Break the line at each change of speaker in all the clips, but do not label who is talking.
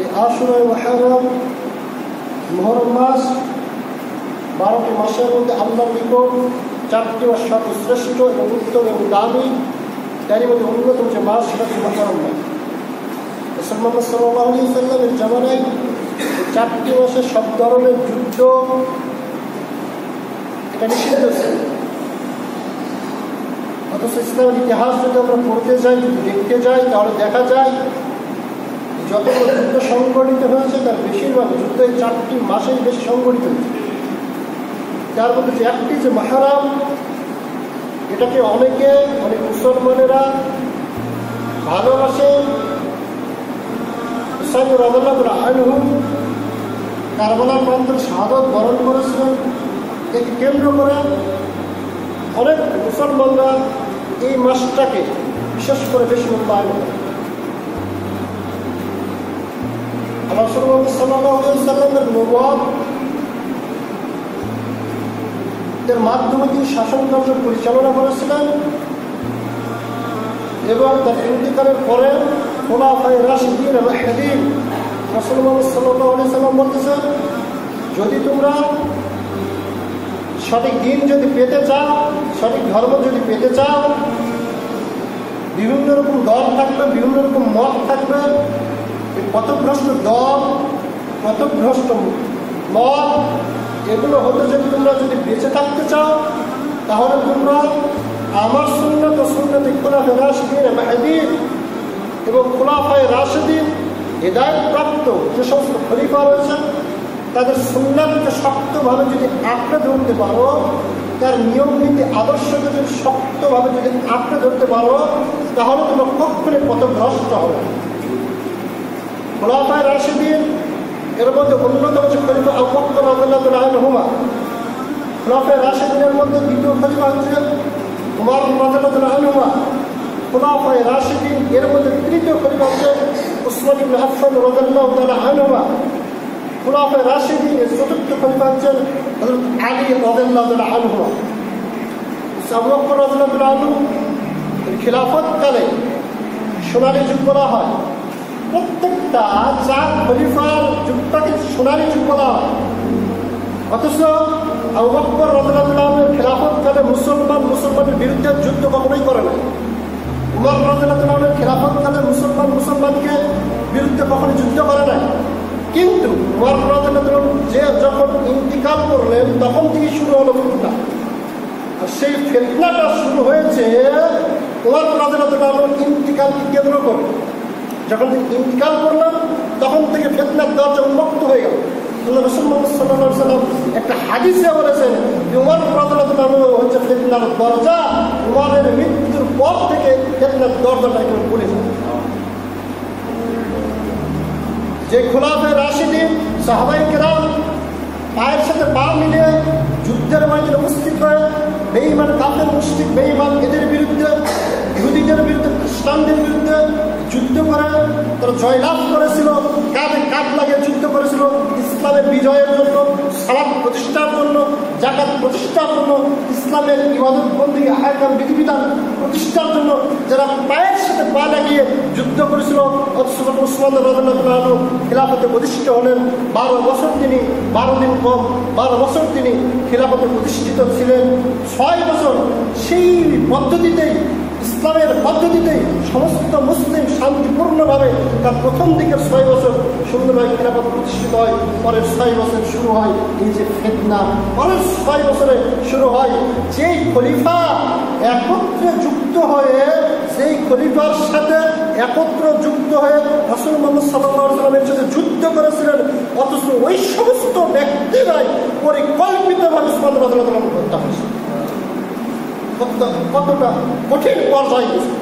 এই আশুরা মুহররম মুহররম মাস 12টি মাসের মধ্যে আল্লাহর নিকট 4টি মাস সর্বশ্রেষ্ঠ এবং উত্তম এবং দামি, তারই মধ্যে অন্যতম যে মাস সেটা হচ্ছে মুহররম মাস। মুহাম্মদ সাল্লাল্লাহু আলাইহি ওয়াসাল্লামের জামানায় 4টি মাসে সব ধরনের যুদ্ধ এটা নিষিদ্ধ ছিল। অথচ ইসলামের ইতিহাস যদি আমরা পড়তে যাই, যদি দেখতে যাই, তাহলে দেখা যায় যতগুলো যুদ্ধ সংগঠিত হয়েছে তার বেশিরভাগ যুদ্ধ এই 4টি মাসেই বেশি সংগঠিত হয়েছে। তার মধ্যে যে একটি যে মুহররম, এটাকে অনেক মুসলমানেরা ভালোবাসে। হুসাইন রাদিয়াল্লাহু আনহু কারবালার প্রান্তরে শাহাদাত বরণ করেছিলেন। একে কেন্দ্র করে অনেক মুসলমানরা এই মাসটাকে বিশেষ করে বেশি মূল্যায়ন করে। আল্লাহ সাল্লাল্লাহু আলাইহি ওয়াসাল্লামের নবুয়ত এর মাধ্যমে তিনি শাসন কার্য পরিচালনা করেছিলেন এবং তার ইন্তিকালের পরে খুলাফায়ে রাশিদিন এবং মুহতাদিন রাসূলুল্লাহ সাল্লাল্লাহু আলাইহি ওয়াসাল্লাম বলতেছেন, যদি তোমরা সঠিক দিন যদি পেতে চাও, সঠিক ধর্ম যদি পেতে চাও, বিভিন্ন রকম দল থাকবে, বিভিন্ন রকম মত থাকবে, পথভ্রষ্ট দল, পথভ্রষ্ট মত, এগুলো হতে যদি তোমরা যদি বেঁচে থাকতে চাও, তাহলে তোমরা আমার সুন্নাত ও সুন্নতে খুলাফায়ে রাশিদিন মুহতাদিন এবং খুলাফায়ে রাশিদিন হিদায়াত প্রাপ্ত যে সমস্ত খলিফা রয়েছেন তাদের সুন্নাতকে শক্তভাবে যদি আঁকড়ে ধরতে পারো, তার নিয়ম নীতি আদর্শকে যদি শক্তভাবে যদি আঁকড়ে ধরতে পারো, তাহলে তোমরা কখনোই পথভ্রষ্ট হবে। খুলাফায়ে রাশিদিন এর মধ্যে অন্যতম যে খলিফা আবু বকর রাদিয়াল্লাহু আনহুমা, খুলাফায়ে রাশিদিনের মধ্যে দ্বিতীয় খলিফা হচ্ছেন উমর রাদিয়াল্লাহু আনহুমা, খুলাফায়ে রাশিদিন এর মধ্যে তৃতীয় খলিফা হচ্ছেন উসমান ইবনে আফফান রাদিয়াল্লাহু আনহুমা, খুলাফায়ে রাশিদিনের চতুর্থ খলিফা হচ্ছেন হযরত আলী রাদিয়াল্লাহু আনহুমা। আবু বকর রাদিয়াল্লাহু আনহু খিলাফতকালে সোনালী যুগ বলা হয়। প্রত্যেকটা 4 খলিফার যুগটাকে সোনালী যুগ বলা হয়। অথচ আবু বকর রাদিয়াল্লাহু আনহুর খিলাফতকালে মুসলমানের বিরুদ্ধে যুদ্ধ কখনোই করে নাই। উমর রাদিয়াল্লাহু আনহুর খিলাফতকালে মুসলমানকে বিরুদ্ধে কখনো যুদ্ধ করে নাই। কিন্তু উমর রাদিয়াল্লাহু আনহু যে যখন ইন্তিকাল করলেন তখন থেকে শুরু হলো ফিতনা। আর সেই ফিতনাটা শুরু হয়েছে উমর রাদিয়াল্লাহু আনহুর ইন্তিকালকে কেন্দ্র করে। যখন তিনি ইন্তিকাল করলেন তখন থেকে ফিতনার দরজা উন্মুক্ত হয়ে গেল। রাসূলুল্লাহ সাল্লাল্লাহু আলাইহি ওয়াসাল্লাম একটা হাদিসে বলেছেন যে উমর রাদিয়াল্লাহু আনহু হচ্ছে ফিতনার দরজা। উমরের মৃত্যুর পর থেকে ফিতনার দরজাটা একদম খুলে যায়। যে খুলাফায়ে রাশিদিন সাহাবায়ে কেরাম পায়ের সাথে পা মিলিয়ে যুদ্ধের ময়দানে উপস্থিত হয়ে বেঈমান কাফের মুশরিক বেঈমান এদের বিরুদ্ধে, ইহুদিদের বিরুদ্ধে, খ্রিস্টানদের বিরুদ্ধে যুদ্ধ করে তারা জয়লাভ করেছিল, কাঁধে কাঁধ লাগিয়ে যুদ্ধ করেছিল ইসলামের বিজয়ের জন্য, সালাত প্রতিষ্ঠার জন্য, যাকাত প্রতিষ্ঠার জন্য, ইসলামের ইবাদত বন্দেগী আহকাম বিধিবিধান প্রতিষ্ঠার জন্য যারা পায়ের সাথে পা লাগিয়ে যুদ্ধ করেছিল। উসমান রাদিয়াল্লাহু আনহু খিলাফতে প্রতিষ্ঠিত হলেন। 12 বছর তিনি 12 দিন কম 12 বছর তিনি খিলাফতে প্রতিষ্ঠিত ছিলেন। 6 বছর সেই পদ্ধতিতেই, ইসলামের পদ্ধতিতেই সমস্ত মুসলিম শান্তিপূর্ণভাবে তার প্রথম দিকের 6 বছর সুন্দরভাবে খিলাফত প্রতিষ্ঠিত হয়। পরের 6 বছর শুরু হয় এই যে ফিতনা। পরের 6 বছরে শুরু হয় যেই খলিফা একত্রে যুক্ত হয়ে, সেই খলিফার সাথে একত্র যুক্ত হয়ে রাসূলুল্লাহ সাল্লাল্লাহু আলাইহি ওয়াসাল্লামের সাথে যুদ্ধ করেছিলেন, অথচ ওই সমস্ত ব্যক্তিরাই পরিকল্পিতভাবে উসমান রাদিয়াল্লাহু আনহু হত্যা হয়েছে। কতটা কঠিন পর্যায়ে গেছে,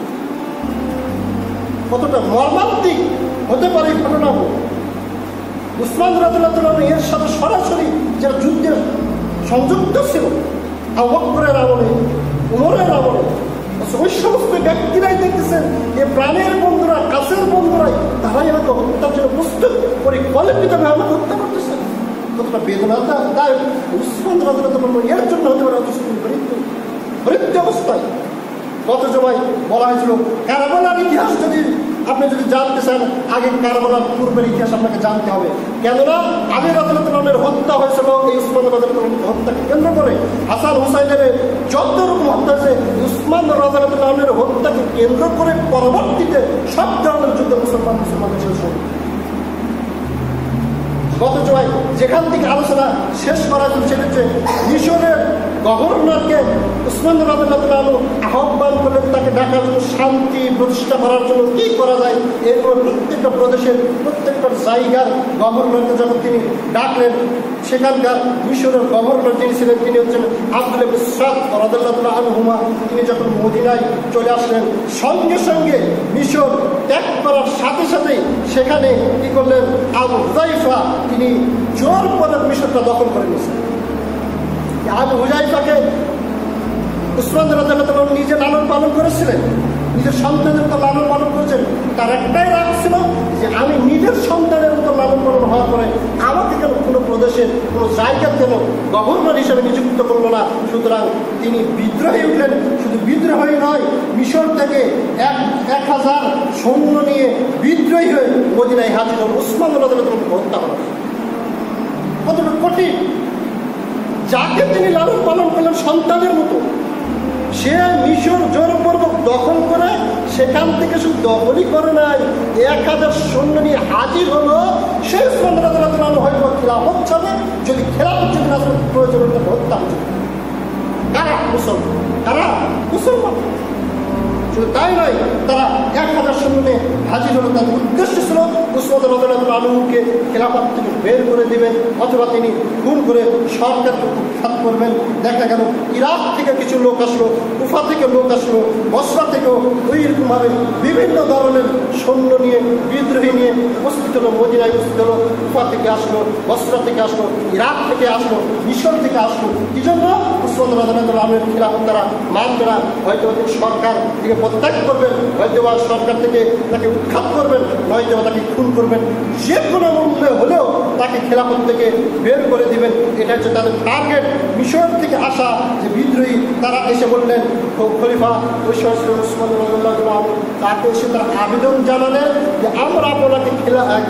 কতটা মর্মান্তিক হতে পারে এই ঘটনাগুলো। উসমান রাদিয়াল্লাহু আনহু এর সাথে সরাসরি যারা যুদ্ধে সংযুক্ত ছিল আবু বকরের আমলে, উমরের আমলে, ওই সমস্ত ব্যক্তিরাই দেখতেছেন যে প্রাণের বন্ধুরা, কাছের বন্ধুরাই তারাই হয়তো হত্যার জন্য প্রস্তুত পরিকল্পিতভাবে আমাকে হত্যা করতেছেন। কতটা বেদনাদায়ক। উসমান রাদিয়াল্লাহু আনহু এর জন্য হতে পারে বৃদ্ধ অবস্থায়। গত জমায় বলা হয়েছিল কারবালার ইতিহাস যদি আপনি যদি জানতে চান আগে কারবালার পূর্বের ইতিহাস আপনাকে জানতে হবে। কেননা আলী রাদিয়াল্লাহু আনহুর হত্যা হয়েছিল এই উসমান রাদিয়াল্লাহু আনহুর হত্যাকে কেন্দ্র করে। হাসান হুসাইনের যত রকম হত্যা হয়েছে উসমান রাদিয়াল্লাহু আনহুর হত্যাকে কেন্দ্র করে পরবর্তীতে সব ধরনের যুদ্ধ মুসলমানদের শেষ হয়। অথচ ভাই যেখান থেকে আলোচনা শেষ করা হয়েছিল সেটা হচ্ছে মিশরের গভর্নরকে উসমান রাদিয়াল্লাহু আনহু আহ্বান করলেন তাকে ডাকার জন্য, শান্তি প্রতিষ্ঠা করার জন্য কী করা যায়। এরপর প্রত্যেকটা প্রদেশের প্রত্যেকটা জায়গার গভর্নরকে যখন তিনি ডাকলেন, সেখানকার মিশরের গভর্নর যিনি ছিলেন তিনি হচ্ছেন আব্দুল ইবনে সাদ রাদিয়াল্লাহু আনহুমা। তিনি যখন মদিনায় চলে আসলেন সঙ্গে সঙ্গে মিশর ত্যাগ করার সাথে সাথেই সেখানে কী করলেন, আবু হুযায়ফা তিনি জোর করে মিশরটা দখল করে নিয়েছেন। আবু হুযায়ফাকে উসমান রাদিয়াল্লাহু আনহু নিজে লালন পালন করেছিলেন, নিজের সন্তানের মতো লালন পালন করেছেন। তার একটাই রাগ ছিল যে আমি নিজের সন্তানের মতো লালন পালন হওয়ার পরে আমাকে কেন কোনো প্রদেশের কোনো জায়গার কেন গভর্নর হিসেবে নিযুক্ত করলো না। সুতরাং তিনি বিদ্রোহী উঠলেন। শুধু বিদ্রোহী নয়, মিশর থেকে 1000 সৈন্য নিয়ে বিদ্রোহী হয়ে মদিনায় হাজির হল। উসমান রাদিয়াল্লাহু আনহুকে হত্যা করা কতটা কঠিন। যাকে তিনি লালন পালন করলেন সন্তানের মতো, সে মিশর জোরপূর্বক দখল করে সেখান থেকে শুধু দখলই করে নাই, 1000 সৈন্য নিয়ে হাজির হলো। সেই উসমান রাদিয়াল্লাহু আনহু হয়তো খিলাফত চাবে, যদি খিলাফত যদি না প্রয়োজন হতো হত্যা হতো। কারা? মুসলমান। কারা? মুসলমান। শুধু তাই নয়, তারা 1000 সৈন্য নিয়ে হাজির হলো। তার উদ্দেশ্য ছিল উসমান রাদিয়াল্লাহু আনহুকে খিলাফত থেকে বের করে দেবেন অথবা তিনি খুন করে সরকারকে উৎখাত করবেন। দেখা গেল ইরাক থেকে কিছু লোক আসলো, কুফা থেকে লোক আসলো, বসরা থেকেও ওই রকমভাবে বিভিন্ন ধরনের সৈন্য নিয়ে বিদ্রোহী নিয়ে উপস্থিত হলো, মদিনায় উপস্থিত হলো। কুফা থেকে আসলো, বসরা থেকে আসলো, ইরাক থেকে আসলো, মিশর থেকে আসলো। কি জন্য? উসমান রাদিয়াল্লাহু আনহুর খিলাফত তারা মানবে না। হয়তো সরকার থেকে প্রত্যাগ করবেন, হয়তো বা সরকার থেকে তাকে উৎখাত করবেন, নয়তো তাকে খুন করবেন। যে কোনো মূল্যে হলেও তাকে খেলাফত থেকে বের করে দিবেন। এটা হচ্ছে তাদের টার্গেট। মিশর থেকে আসা যে বিদ্রোহী তারা এসে বললেন খলিফা উসমান রাদিয়াল্লাহু আনহু তাকে এসে তারা আবেদন জানালেন যে আমরা আপনাকে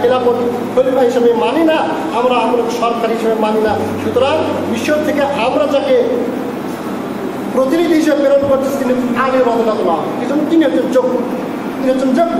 খেলাফত খলিফা হিসেবে মানি না, আমরা আপনাকে সরকার হিসেবে মানি না। সুতরাং মিশর থেকে আমরা যাকে প্রতিনিধি হিসেবে প্রেরণ করতেছে তিনি আলী রাদিয়াল্লাহু আনহু। এই জন্য তিনি হচ্ছেন যোগ্য, তিনি হচ্ছেন যোগ্য।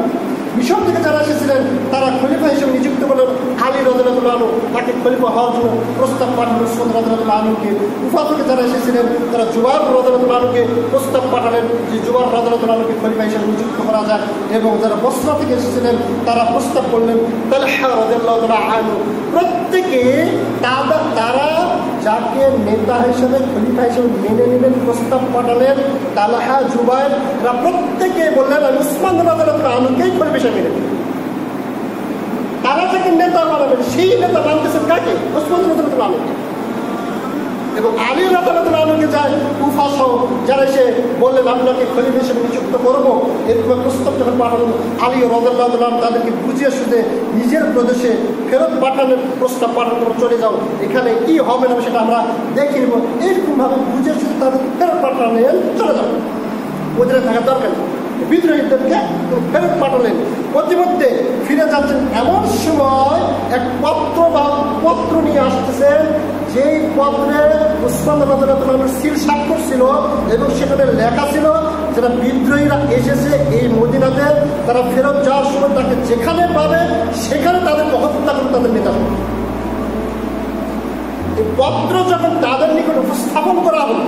মিশর থেকে যারা এসেছিলেন তারা খলিফা হিসেবে নিযুক্ত করলেন আলী রাদিয়াল্লাহু আনহু, তাকে খলিফা হওয়ার জন্য প্রস্তাব পাঠালেন উসমান রাদিয়াল্লাহু আনহুকে। কুফা থেকে যারা এসেছিলেন তারা জুবাইর রাদিয়াল্লাহু আনহুকে প্রস্তাব পাঠালেন যে জুবাইর রাদিয়াল্লাহু আনহুকে খলিফা হিসেবে নিযুক্ত করা যায়। এবং যারা বসরা থেকে এসেছিলেন তারা প্রস্তাব করলেন তালহা রাদিয়াল্লাহু আনহু। প্রত্যেকে তারা যাকে নেতা হিসেবে খলিফা হিসেবে মেনে নেবেন প্রস্তাব পাঠালেন, তালহা জুবাইর এরা প্রত্যেকে বললেন আমি উসমান রাদিয়াল্লাহু আনহুকেই খলিফা হিসেবে মেনে নেব। তারা যাকে নেতা বানাবেন সেই নেতা মানতেছেন কাকে? উসমান রাদিয়াল্লাহু আনহুকে। এবং আলী রাদিয়াল্লাহু আনহুকে যায় কুফা সহ যারা এসে বললেন আপনাকে খলিফা হিসেবে নিযুক্ত করবো, এরকম প্রস্তাব যখন পাঠালেন আলী রাদিয়াল্লাহু আনহু তাদেরকে বুঝিয়ে শুধু নিজের প্রদেশে ফেরত পাঠানোর প্রস্তাব পাঠানো চলে যাও, এখানে কি হবে না সেটা আমরা দেখে নেব। এইরকমভাবে বুঝে শুধু তাদেরকে ফেরত পাঠালেন, চলে যাও, ওদের থাকার দরকার নেই। বিদ্রোহীদেরকে ফেরত পাঠালেন। প্রতিমধ্যে ফিরে যাচ্ছেন এমন সময় এক পত্র নিয়ে আসতেছেন, যেই পত্রে উসমান রাদিয়াল্লাহু আনহুর সিল স্বাক্ষর ছিল এবং সেখানে লেখা ছিল যারা বিদ্রোহীরা এসেছে এই মদিনাতে তারা ফেরত যাওয়ার সময় তাকে যেখানে পাবে সেখানে তাদেরকে হত্যা করে তাদের নেতা হবে। এই পত্র যখন তাদের নিকট উপস্থাপন করা হল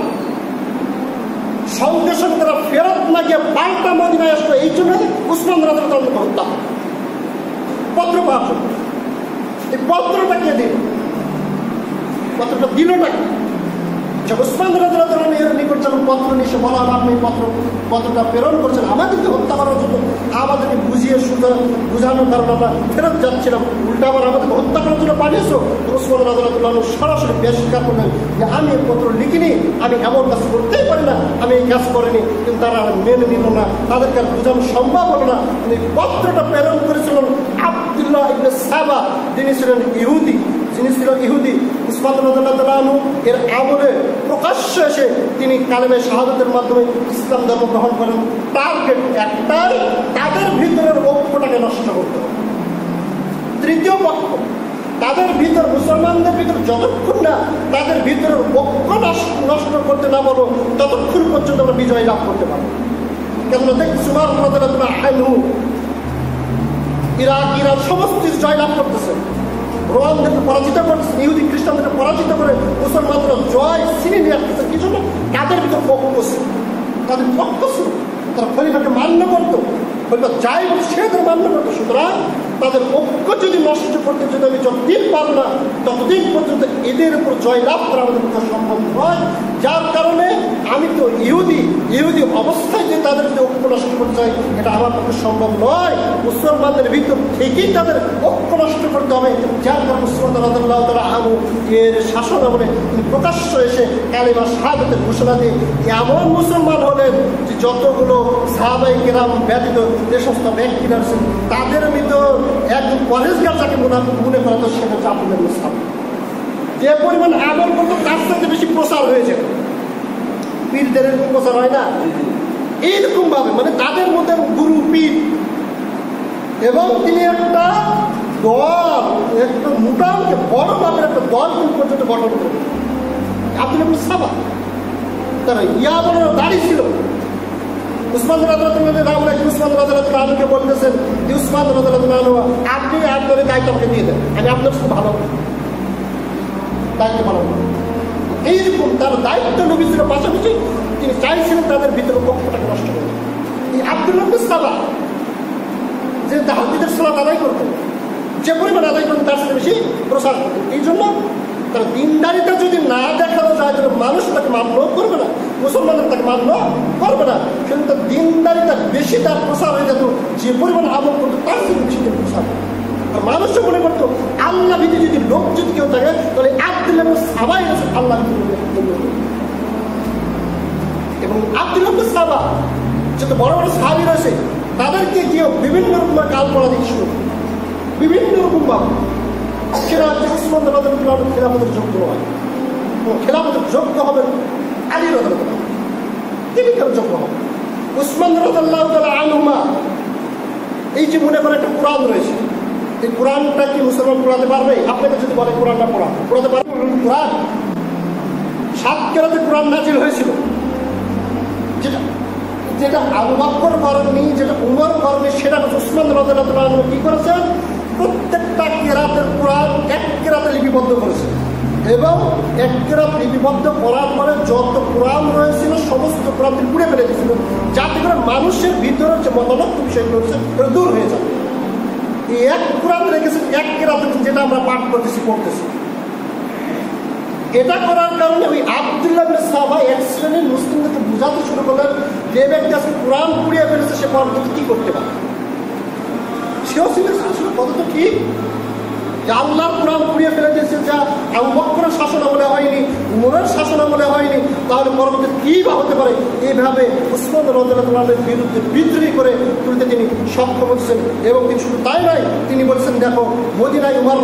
সঙ্গে সঙ্গে তারা ফেরত না গিয়ে পাল্টা মদিনায় আসলো। এই জন্য উসমান রাদিয়াল্লাহু আনহুকে হত্যা পত্র পাওয়ার জন্য। এই পত্রটা কে দিল? পত্রটা দিল না উসমান রাদিয়াল্লাহু আনহু এর নিকট যখন পত্র নিয়ে বলা আপনি পত্রটা প্রেরণ করছেন আমাদেরকে হত্যা করার জন্য, আমাদেরকে বুঝিয়ে বুঝানোর কারণে আমরা ফেরত যাচ্ছিলাম, উল্টা আবার আমাদেরকে হত্যা করার জন্য পাঠিয়েছো। উসমান রাদিয়াল্লাহু আনহু সরাসরি স্বীকার করলেন যে আমি এই পত্র লিখিনি, আমি এমন কাজ করতেই পারি না, আমি এই কাজ করিনি। কিন্তু তারা মেনে নিল না, তাদেরকে আর বোঝানো সম্ভব হলো না। এই পত্রটা প্রেরণ করেছিলেন আব্দুল্লাহ ইবনে সাবা, যিনি ছিলেন ইহুদি। উসমান রাদিয়াল্লাহু আনহু এর আমলে প্রকাশ্য এসে তিনি কালেমে শাহাদাতের মাধ্যমে ইসলাম ধর্ম গ্রহণ করেন। তার টার্গেট একটাই, তাদের ভিতরের ঐক্যটাকে নষ্ট করতে হবে। তৃতীয় পক্ষ, তাদের ভিতর, মুসলমানদের ভিতর যতক্ষণ না তাদের ভিতরের ঐক্য নষ্ট করতে না পারবো ততক্ষণ পর্যন্ত আমরা বিজয় লাভ করতে পারবো। কেননা দেখছি উমর রাদিয়াল্লাহু আনহু ইরান সমস্ত জয় লাভ করতেছে, রোমানদেরকে পরাজিত করতেছে, ইহুদি খ্রিস্টানদেরকে পরাজিত করে মুসলমানরা জয় ছিনিয়ে নিয়ে আসতেছে। কি জন্য? তাদের ভিতর ঐক্য ছিল, তাদের পক্ষ ছিল, তারা খলিফাকে মান্য করতো, খলিফা যাই সেদের মান্য করতো। সুতরাং তাদের ঐক্য যদি নষ্ট করতে যদি আমি যতদিন পারবো না ততদিন পর্যন্ত এদের উপর জয় লাভ করা আমাদের পক্ষে সম্ভব নয়। যার কারণে আমি তো ইহুদি অবস্থায় যে তাদের যে ঐক্য নষ্ট করতে চাই এটা আমার পক্ষে সম্ভব নয়। মুসলমানদের ভিতর থেকেই তাদের ঐক্য নষ্ট করতে হবে। যার কারণে উসমান রাদিয়াল্লাহু তাআলা আনহু এর শাসন আমলে তিনি প্রকাশ্য এসে কালিমা শাহাদাতের ঘোষণা দিয়ে এমন মুসলমান হলেন যে যতগুলো সাহাবায়ে কেরাম ব্যতীত যে সমস্ত ব্যক্তিরা আছেন তাদের ভিতর একজন পরেশগার যাকে মনে করা তো সেটা আব্দুল্লাহ ইবনে সাবা। যে পরিমাণ আমল করতো তার সাথে বেশি প্রচার হয়েছে। পীরদের এরকম প্রচার হয় না, এইরকম ভাবে মানে তাদের মধ্যে গুরু পীর, এবং তিনি একটা দল, একটা মোটামুটি বড় ভাবের একটা দল পর্যন্ত গঠন করবেন। আব্দুল্লাহ ইবনে সাবা তারা বড় দাঁড়িয়ে ছিল। উসমান রাদিয়াল্লাহু আনহু উসমান রাদিয়াল্লাহু আনহুকে বলতেছেন যে উসমান রাদিয়াল্লাহু আনহু আপনি আপনার দায়িত্ব আমাকে দিয়ে দেন, আমি আপনার সাথে ভালো দায়িত্ব পালন করব। এইরকম তার দায়িত্ব নবীর পাশাপাশি তিনি চাইছিলেন তাদের ভিতরে পক্ষটাকে নষ্ট করবেন। এই আব্দুল্লাহ ইবনে সাবা যে তাহাজ্জুদের সালাত আদায় করতেন, যে পরিমাণ আদায় করতেন তার সাথে বেশি প্রসার করতেন। এই জন্য তার দিনদারিটা যদি না দেখানো যায় তাহলে মানুষ তাকে মান্য করবে না, মুসলমানরা তাকে মান্য করবে না। কিন্তু তার দিনদারিটা বেশি তার প্রসার হয়ে যেত, যে পরিমাণ আমল করতো তার থেকে বেশি প্রসার। আর মানুষও মনে করতো আল্লাহ ভীতি যদি লোক যদি কেউ থাকে তাহলে আব্দুল্লাহ ইবনে সাবাই আছে আল্লাহ ভীতি। এবং আব্দুল্লাহ ইবনে সাবা যত বড় বড় সাহাবী রয়েছে তাদেরকে কেউ বিভিন্ন রকমের কালপনা দিয়ে শুরু, বিভিন্ন রকম ভাবে সেটা হচ্ছে উসমান রাদিয়াল্লাহু আনহু খেলাফতের যোগ্য হয়, খেলাফতের যোগ্য হবেন আলী রাদিয়াল্লাহু আনহু, তিনি কেন যোগ্য হবেন? উসমান রাদিয়াল্লাহু তাআলা আনহুমা এই যে মনে করে একটা কোরআন রয়েছে, এই কোরআনটা কি মুসলমান পড়াতে পারবে? আপনাকে যদি বলে কোরআনটা পড়াতে পারবে? কোরআন 7 কেরাতে কোরআন নাজিল হয়েছিল, যেটা আবু বকর করেননি, যেটা উমর করেননি, সেটা উসমান রাদিয়াল্লাহু আনহু কি করেছেন? প্রত্যেকটা কেরাতের কোরআন এক কেরাতে লিপিবদ্ধ করেছে, এবং এক কেরাত লিপিবদ্ধ করার পরে যত কোরআন রয়েছিল সমস্ত কোরআন তিনি পুড়ে ফেলে দিয়েছিল, যাতে করে মানুষের ভিতরে যে মতলব্ধ বিষয়গুলো রয়েছে এটা দূর হয়ে যাবে। এই এক কোরআন রেখেছেন এক কেরাতে, যেটা আমরা পাঠ করতেছি পড়তেছি। এটা করার কারণে ওই আব্দুল্লাহ ইবনে সাবা এক শ্রেণীর মুসলিমদেরকে বোঝাতে শুরু করলেন যে ব্যক্তি আজকে কোরআন পুড়িয়ে ফেলেছে সে কোরআন কি করতে পারে। সেও ছিল কত তো ঠিক যে আল্লাহর কোরআন পুড়িয়ে ফেলে দিয়েছে, যা আবু বকরের শাসন আমলে হয়নি, উমরের শাসন আমলে হয়নি, তাহলে পরবর্তী কি বা হতে পারে। এইভাবে উসমান রাদিয়াল্লাহু আনহুর বিরুদ্ধে বিদ্রোহী করে তুলতে তিনি সক্ষম হচ্ছেন। এবং তিনি শুধু তাই নয়, তিনি বলছেন দেখো মদিনায় উমর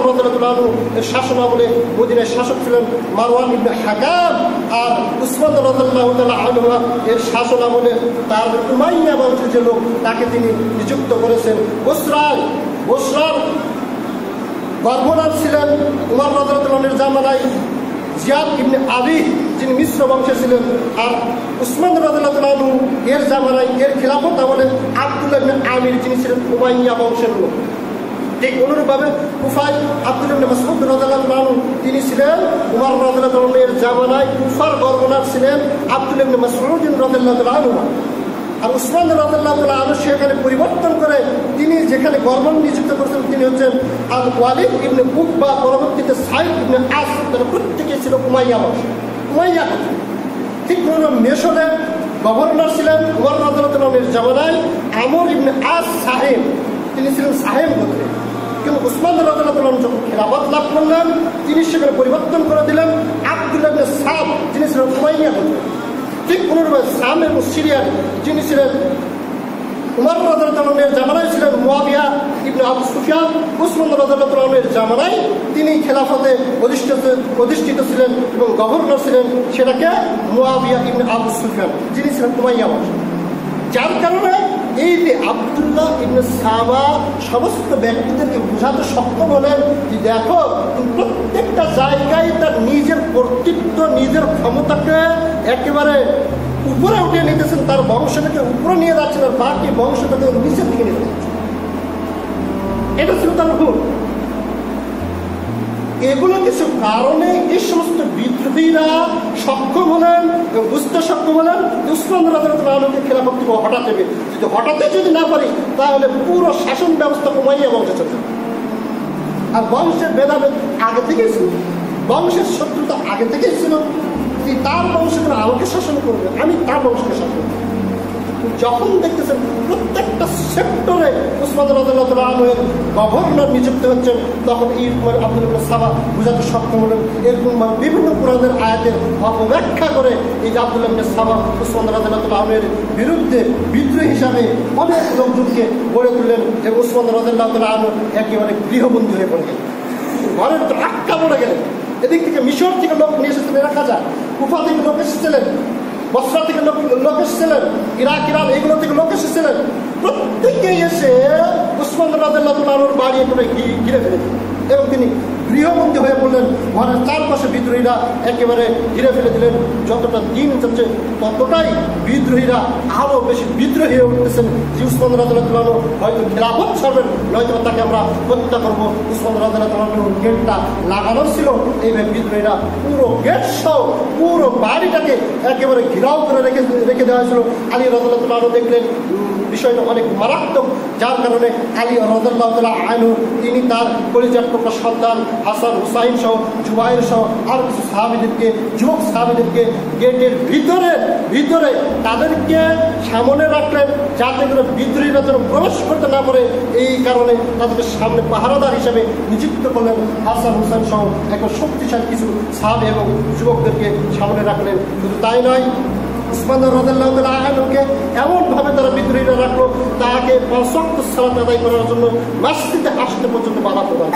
রাদিয়াল্লাহু আনহু এর শাসন আমলে মদিনায় শাসক ছিলেন মারওয়ান ইবনে হাকাম, আর উসমান রাদিয়াল্লাহু আনহু এর শাসন আমলে তার উমাইয়া বংশের যে লোক তাকে তিনি নিযুক্ত করেছেন। বসরার গভর্নর ছিলেন উমর রাদিয়াল্লাহু আনহুর জামানায় জিয়াদ ইবনে আবি, যিনি মিশ্র বংশে ছিলেন, আর উসমান রাদিয়াল্লাহু আনহু এর জামানায় এর খিলাফত আমলে আব্দুল্লাহ ইবনে আমির, যিনি ছিলেন উমাইয়া বংশের লোক। ঠিক অনুরূপভাবে কুফায় আব্দুল্লাহ ইবনে মাসউদ রাদিয়াল্লাহু আনহু তিনি ছিলেন উমর রাদিয়াল্লাহু আনহু এর জামানায় কুফার গভর্নর ছিলেন আব্দুল্লাহ ইবনে মাসউদ রাদিয়াল্লাহু আনহু। আর উসমান রাদিয়াল্লাহু আনহু সেখানে পরিবর্তন করে তিনি যেখানে গভর্নর নিযুক্ত করেছেন তিনি হচ্ছেন আল ওয়ালিদ ইবনে উকবা, পরবর্তীতে সাইদ ইবনে আস, তারা প্রত্যেকেই ছিল উমাইয়া বংশ। ঠিক মিশরের গভর্নর ছিলেন উমর রাদিয়াল্লাহু আনহুর জামানায় আমর ইবনে আস সাহেব, তিনি ছিলেন সাহেব গোত্রে। কিন্তু উসমান রাদিয়াল্লাহু আনহু যখন খেলাফত লাভ করলেন তিনি সেখানে পরিবর্তন করে দিলেন আব্দুল্লাহ ইবনে সাব, যিনি ছিলেন উমাইয়া গোত্রে। ঠিক অনুরূপে সাম এবং সিরিয়ার যিনি ছিলেন উমর রাদিয়াল্লাহু আনহুর জামানায় ছিলেন মুয়াবিয়া ইবনে আবু সুফিয়ান, উসমান রাদিয়াল্লাহু আনহুর জামানায় তিনি খেলাফতে অধিষ্ঠিত ছিলেন এবং গভর্নর ছিলেন, সেটাকে মুয়াবিয়া ইবনে আবু সুফিয়ান, যিনি ছিলেন উমাইয়া বংশ। যার কারণে এই যে আব্দুল্লাহ ইবনে সাবা সমস্ত ব্যক্তিদেরকে বোঝাতে সক্ষম হলেন যে দেখো, প্রত্যেকটা জায়গায় তার নিজের কর্তৃত্ব, নিজের ক্ষমতাকে একেবারে উপরে উঠিয়ে নিতেছেন, তার বংশটাকে উপরে নিয়ে যাচ্ছেন, আর বাকি বংশটাকে নিচের দিকে নিয়ে যাচ্ছেন। এটা ছিল তার ভুল। এগুলো কিছু কারণে এই সমস্ত বিদ্রোহীরা সক্ষম হলেন এবং বুঝতে সক্ষম হলেন উসমান রাদিয়াল্লাহু আনহুকে খেলাফত থেকে হটাতে হবে। যদি হটাতে যদি না পারি তাহলে পুরো শাসন ব্যবস্থা উমাইয়া বংশে চলবে। আর বংশের ভেদাভেদ আগে থেকেই ছিল, বংশের শত্রুতা আগে থেকেই ছিল। তার বংশে আমাকে শাসন করবে, আমি তার বংশকে শাসন করবো। যখন দেখতেছেন প্রত্যেকটা সেক্টরে উসমান রাদিয়াল্লাহু আনহুর গভর্নর নিযুক্ত হচ্ছেন, তখন এই আব্দুল্লাহ ইবনে সাবা বুঝাতে সক্ষম হলেন। এরকম বিভিন্ন কোরআনের আয়াতের অপব্যাখ্যা করে এই যে আব্দুল্লাহ ইবনে সাবা উসমান রাদিয়াল্লাহু আনহুর বিরুদ্ধে বিদ্রোহী হিসাবে অনেক লোকজনকে গড়ে তুললেন যে উসমান রাদিয়াল্লাহু আনহু একেবারে গৃহবন্দী হয়ে পড়ে গেলেন, ঘরের তো আটকা পড়ে গেলেন। এদিক থেকে মিশর থেকে লোক নিয়ে এসেছিলেন, রাখা যায় কুফা থেকে লোক এসেছিলেন, বসরা থেকে লোক এসেছিলেন, ইরাক ইরান এগুলো থেকে লোক এসেছিলেন। প্রত্যেকেই এসে উসমান রাদিয়াল্লাহু আনহুর বাড়ি একেবারে ঘিরে ফেলেছেন এবং তিনি গৃহবন্দী হয়ে পড়লেন। ঘরের চারপাশে বিদ্রোহীরা একেবারে ঘিরে ফেলে দিলেন। যতটা দিন যাচ্ছে ততটাই বিদ্রোহীরা আরো বেশি বিদ্রোহী হয়ে উঠতেছেন যে উসমান রাদিয়াল্লাহু আনহু হয়তো খেলাফত ছাড়বেন, নয়তো তাকে আমরা হত্যা করবো। উসমান রাদিয়াল্লাহু আনহুর গেটটা লাগানো ছিল, এইভাবে বিদ্রোহীরা পুরো গেট সহ পুরো বাড়িটাকে একেবারে ঘিরাও করে রেখে দেওয়া হয়েছিল। আলী রাদিয়াল্লাহু আনহু দেখলেন বিষয়টা অনেক মারাত্মক, যার কারণে আলী রাদিয়াল্লাহু আনহু তিনি তার কলিজার টুকরা সন্তান হাসান হুসাইন সহ জুবাইর সহ আর কিছু সাহাবীদেরকে, যুবক সাহাবীদেরকে গেটের ভিতরে তাদেরকে সামনে রাখলেন, যাতে করে বিদ্রোহীরা যেন প্রবেশ করতে না পারে। এই কারণে তাদেরকে সামনে পাহারাদার হিসেবে নিযুক্ত করলেন। হাসান হুসাইন সহ এখন শক্তিশালী কিছু সাহাবী এবং যুবকদেরকে সামনে রাখলেন। শুধু তাই নয়, উসমান রাদিয়াল্লাহু আনহুকে এমনভাবে তারা বিদ্রোহীরা রাখলো, তাকে ৫ ওয়াক্ত সালাত আদায় করার জন্য মসজিদে আসতে পর্যন্ত বাধা প্রদান।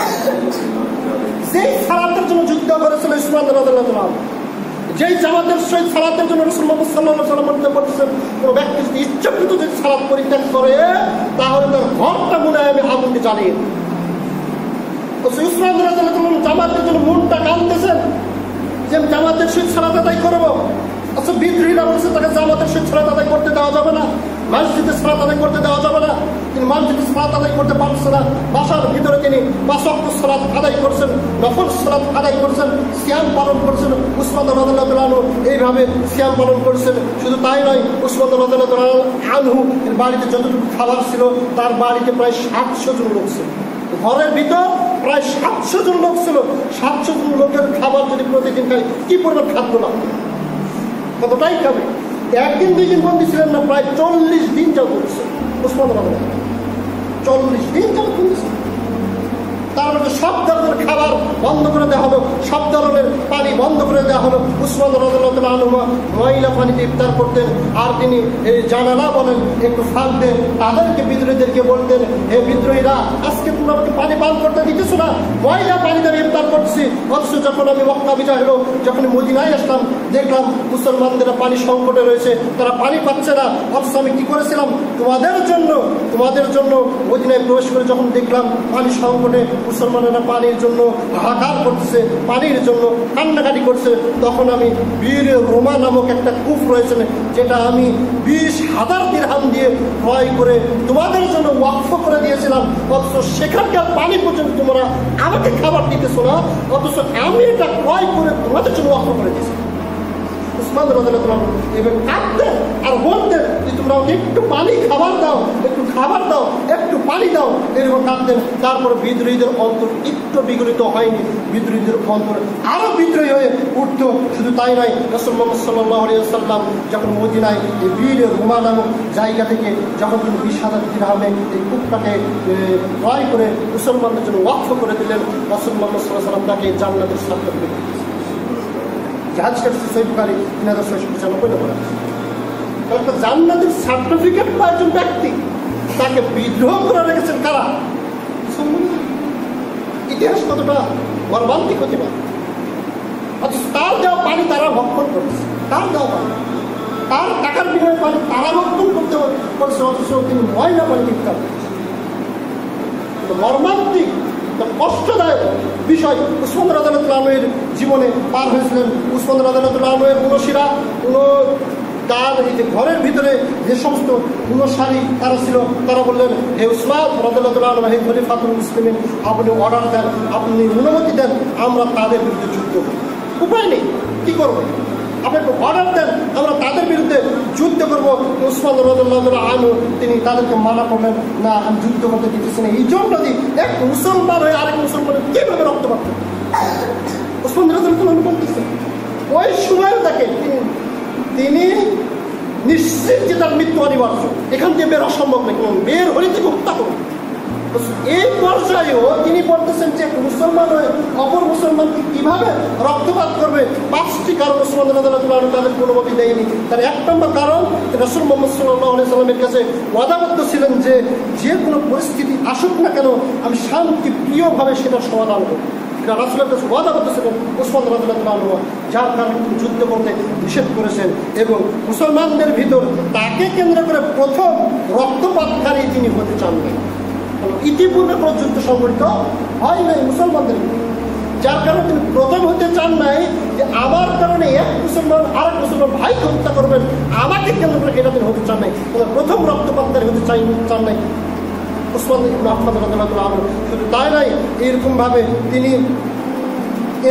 যেই সালাতের জন্য যুদ্ধ করেছিল উসমান রাদিয়াল্লাহু আনহু, যেই জামাতের সহিত সালাতের জন্য রাসূলুল্লাহ সাল্লাল্লাহু আলাইহি ওয়াসাল্লাম মধ্যে বলতেছেন, কোনো ব্যক্তি যদি ইচ্ছাকৃত যদি সালাত পরিত্যাগ করে তাহলে তার ঘরটা মনে হয় আমি আগুনকে জ্বালিয়ে। উসমান রাদিয়াল্লাহু আনহু জামাতের জন্য মনটা কাঁদতেছেন যে আমি জামাতের সহিত সালাত আদায় করবো। আচ্ছা, বিদ্রোহীরা বলছে তাকে জামাতের সহিত সালাত আদায় করতে দেওয়া যাবে না, মসজিদে সালাত আদায় করতে দেওয়া যাবে না। তিনি মসজিদে সালাত আদায় করতে পারছে না। বাসার ভিতরে তিনি ৫ ওয়াক্ত সালাত আদায় করছেন, নফল সালাত আদায় করছেন, সিয়াম পালন করছেন। উসমান রাদিয়াল্লাহু আনহু এইভাবে সিয়াম পালন করছেন। শুধু তাই নয়, উসমান রাদিয়াল্লাহু আনহু এর বাড়িতে যতটুকু খাবার ছিল তার বাড়িতে প্রায় ৭০০ জন লোক ছিল। ঘরের ভিতর প্রায় ৭০০ জন লোক ছিল। ৭০০ জন লোকের খাবার যদি প্রতিদিন খায় কি পরিমাণ খাদ্য লাগবে, কতটাই খাবে। একদিন 2 দিন বন্দী ছিলেন না, প্রায় 40 দিন যাও করছে উসমান রাদিয়াল্লাহু আনহু, 40 দিন যাও করছে। তারপরে সব ধরনের খাবার বন্ধ করে দেওয়া হলো, সব ধরনের পানি বন্ধ করে দেওয়া হলো। উসমান রাদিয়াল্লাহু আনহু ময়লা পানিতে ইফতার করতেন। আর তিনি এই জানালা বলেন একটু ফাঁক দেন, তাদেরকে বিদ্রোহীদেরকে বলতেন, হে বিদ্রোহীরা, আজকে তোমরা আমাকে পানি পান করতে দিতেছো না, ময়লা পানিতে আমি ইফতার করছি। অথচ যখন আমি মক্কা বিজয় হলো, যখন মদিনায় আসলাম, দেখলাম মুসলমানদের পানি সংকটে রয়েছে, তারা পানি পাচ্ছে না। অথচ আমি কি করেছিলাম, তোমাদের জন্য মদিনায় প্রবেশ করে যখন দেখলাম পানি সংকটে মুসলমানেরা পানির জন্য হাহাকার করতেছে, পানির জন্য কান্নাকাটি করছে, তখন আমি বীর রোমা নামক একটা কূপ রয়েছে, যেটা আমি 20,000 দিরহাম দিয়ে ক্রয় করে তোমাদের জন্য ওয়াকফ করে দিয়েছিলাম। অথচ সেখানকার পানি পর্যন্ত তোমরা আমাকে খাবার দিতেছো না, অথচ আমি এটা ক্রয় করে তোমাদের জন্য ওয়াকফ করে দিয়েছি। উসমান রাদিয়াল্লাহু আনহু এবার কাঁদতেন আর বলতেন যে তোমরা একটু পানি খাবার দাও, একটু খাবার দাও, একটু পানি দাও, এরকম কাঁদতেন। তারপরে বিদ্রোহীদের অন্তর একটু বিগলিত হয়নি, বিদ্রোহীদের অন্তর আরো বিদ্রোহী হয়ে উঠত। শুধু তাই নয়, রাসূল মুহাম্মদ সাল্লাল্লাহু আলাইহি ওয়াসাল্লাম যখন মদিনায় এই বীর রোমা নামক জায়গা থেকে যখন তিনি 20,000 দিরহামে এই কূপটাকে ক্রয় করে মুসলমানদের জন্য ওয়াকফ করে দিলেন, রাসূল মুহাম্মদ সাল্লাল্লাহু আলাইহি ওয়াসাল্লাম তাকে জান্নাতের সার্টিফিকেট দিয়েছেন। জান্নাতের সার্টিফিকেট পায় একজন ব্যক্তি, তাকে বিদ্রোহ করে রেখেছেন কারা? ইতিহাস কতটা মর্মান্তিক হতে পারে। অথচ তার দেওয়া পানি তারা ভক্ষণ করতেছে, তার দেওয়া পানি, তার টাকার বিনিময়ে পানি তারা ভক্ষণ করতে পারছে, অথচ তিনি ময়না পানি বিক্রি করছে। মর্মান্তিক কষ্টদায়ক বিষয় উসমান রাদিয়াল্লাহু আনহুর জীবনে পার হয়েছিলেন। উসমান রাদিয়াল্লাহু আনহুর মুনশিরা তার এই যে ঘরের ভিতরে যে সমস্ত গুণশালী তারা ছিল, তারা বললেন, হে উসমান রাদিয়াল্লাহু আনহু, হে খলিফাতুল মুসলিমিন, আপনি অর্ডার দেন, আপনি অনুমতি দেন, আমরা তাদের বিরুদ্ধে যুদ্ধ করি। উপায় নেই, কি করবো? আপনি একটু অর্ডার দেন, আমরা তাদের বিরুদ্ধে যুদ্ধ করবো। উসমান রাদিয়াল্লাহু আনহু তিনি তাদেরকে মানা করলেন, না, আমি যুদ্ধ করতে দিতেছি না। এই জন্য এক মুসলমান হয়ে আরেক মুসলমানের কিভাবে রক্তপাত করবে? উসমান রাদিয়াল্লাহু আনহু বলতেছেন, ওই সময় তাকে তিনি নিশ্চিত যে তার মৃত্যু অনিবার্য, এখান থেকে বের অসম্ভব নেই, বের হলে থেকে হত্যা করবে। এই পর্যায়েও তিনি বলতেছেন যে মুসলমান হয়ে অপর মুসলমানকে কিভাবে রক্তপাত করবে। 5টি কারণ উসমান রাদিয়াল্লাহু আনহু তাদের অনুমতি দেয়নি। তার 1 নম্বর কারণ, রাসূল মুহাম্মদ সাল্লাল্লাহু আলাইহি সাল্লামের কাছে ওয়াদাবদ্ধ ছিলেন যে যে কোনো পরিস্থিতি আসুক না কেন আমি শান্তি প্রিয়ভাবে সেটার সমাধান করব। এটা রাসূলের কাছে ওয়াদাবদ্ধ ছিলেন উসমান রাদিয়াল্লাহু আনহু, যার কারণে তিনি যুদ্ধ করতে নিষেধ করেছেন। এবং মুসলমানদের ভিতর তাকে কেন্দ্র করে প্রথম রক্তপাতকারী তিনি হতে চান না। ইতিপূর্বে কোনো যুদ্ধ সংঘটিত হয় নাই মুসলমানদের, যার কারণে তিনি প্রথম হতে চান নাই যে আমার কারণে এক মুসলমান আরেক মুসলমান ভাইকে হত্যা করবেন, আমাকে কেন্দ্র করে এটা তিনি হতে চান নাই। প্রথম রক্তপাতকারী হতে চান নাই উসমান ইবনে আফফান রাদিয়াল্লাহু আনহু। শুধু তাই নাই, এইরকমভাবে তিনি